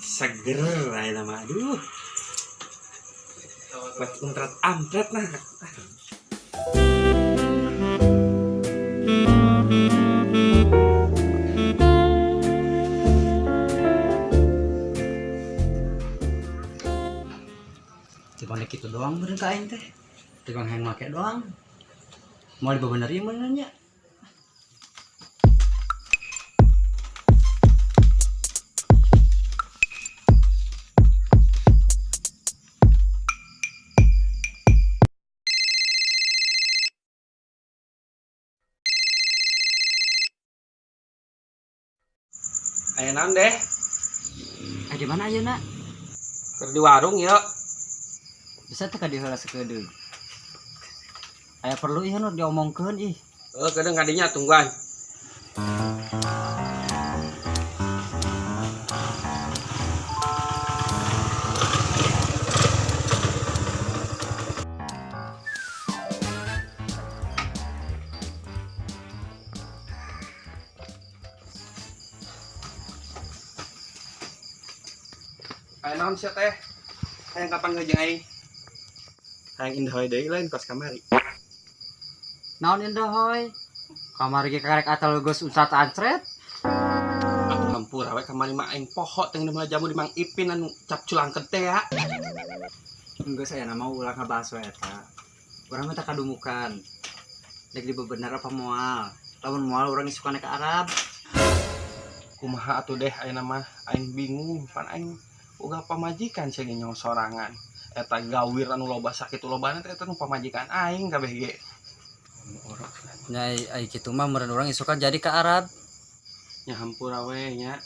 seger aja nama. Aduh. Buat untrat ampret nah. Cuman gitu doang bener kain teh. Tukang yang make doang. Mau dibebenerin mana nya? Ayo naon deh. Di mana aja nak? Keur di warung ya. Bisa teh ka diheula sakedeung. Aya perlu ieu nu diomongkeun ih. Kadang kadinya tungguan. Ayo naon sia teh? Hayang kapan ngejeng aing? Hayang indah deui lain kos kamari. Naon indah hoy? Kamari ge karek atal geus usat ancret. Atuh hampura we kamari mah aing poho teh ngeunah jamu di Mang Ipin anu cap culangkeun teh ya. Geus aya nama ulah ngabahas we eta. Urang mah teh kadumukan. Dek dibebener apa moal? Lamun moal urang suka naik ke Arab. Kumaha atuh deh ayeuna mah aing bingung pan aing boga pamajikan cenah nyong sorangan. Eta gawir anu loba sakitu lobana teh eta nu pamajikan aing kabeh ge. Nyai ai kitu mah meureun urang isukan jadi ke Arab. Nya hampura we nya.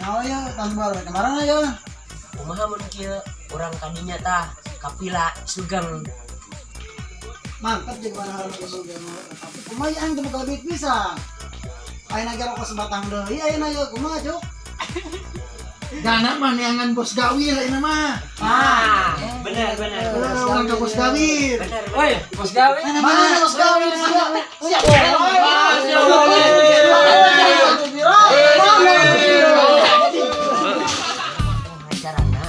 Nah, ya, tambah kemarin aja. Kumaha mun kieu urang kadinya tah kapila sugeng. Mantap jeung mana hal nu sugan. Tapi kumaha anu teu lebih pisan. Ayeuna ge rokok sebatang deui ayeuna ye kumaha, Cuk? Gana mah neangan bos gawir ayeuna mah. Bener. Urang ke bos gawir. Woi, bos gawe. Mana bos gawir? Siap. Acarana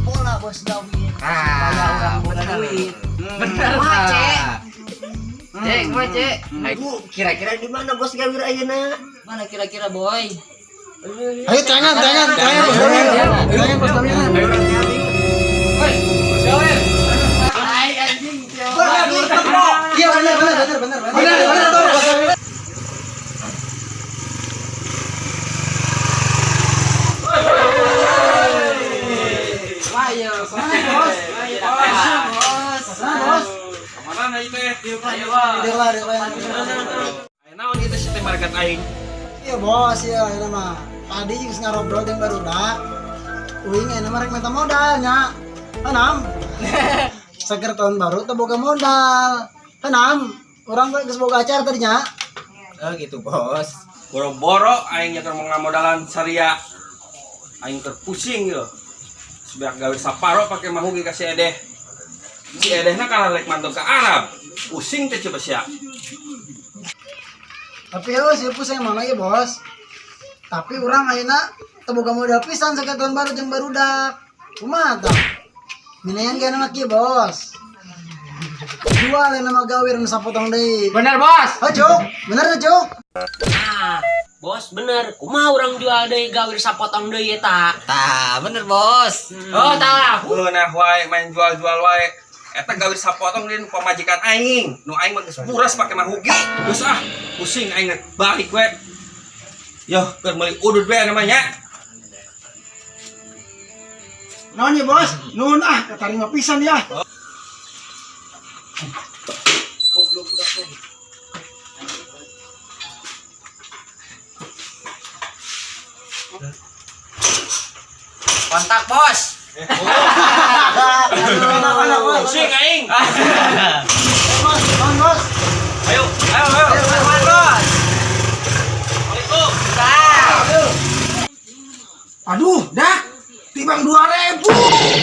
pola bos gawe. Supaya urang boga duit. Bener. Cek. Aduh, kira-kira di mana bos gawe ayeuna? Mana kira-kira, boy? Ayo tangan bos gawir. Tangan bos gawir. Woi, bos gawe. Ai anjing. Iya benar. Bos. Kamaran aing teh? Dewa. Aya naon ieu teh si teh margat aing? Iya bos ya ini mah tadi geus ngarobrol jeung barudak uing ini mah rek minta modal nya enam seger tahun baru teu boga modal enam urang geus boga acar tadinya Gitu bos. Boro-boro aing nya keur ngamodalan saria. Aing keur pusing yo. Sebeak gawe saparo pake mahugi ka si Edeh. Si Edehna kana rek mantep ka Arab. Pusing teh coba sia. tapi heuh sih pusing mana ya bos tapi urang ayeuna teu boga modal pisan saker tahun baru jeung barudak kumaha tah minayan ge anak ieu bos jual yang nama gawir nu sapotong deui Bener bos. Cuk bener Cuk Bos bener, kumaha urang jual deui gawir sapotong deui eta. Tah, bener bos. Oh, tah. Beunah wae main jual-jual wae. Eta gawir sapotong di pamajikan aing. Nu aing mah geus buras pake mahugi. Geus pusing aing balik we. Yo, keur meuli udud we namanya. Naon ya bos? Nun ketarima pisan ya. Kontak bos. Pusing aing. Bos, naon bos? Ayo. Telepon bos. Assalamualaikum. Aduh, dah. Timbang 2.000.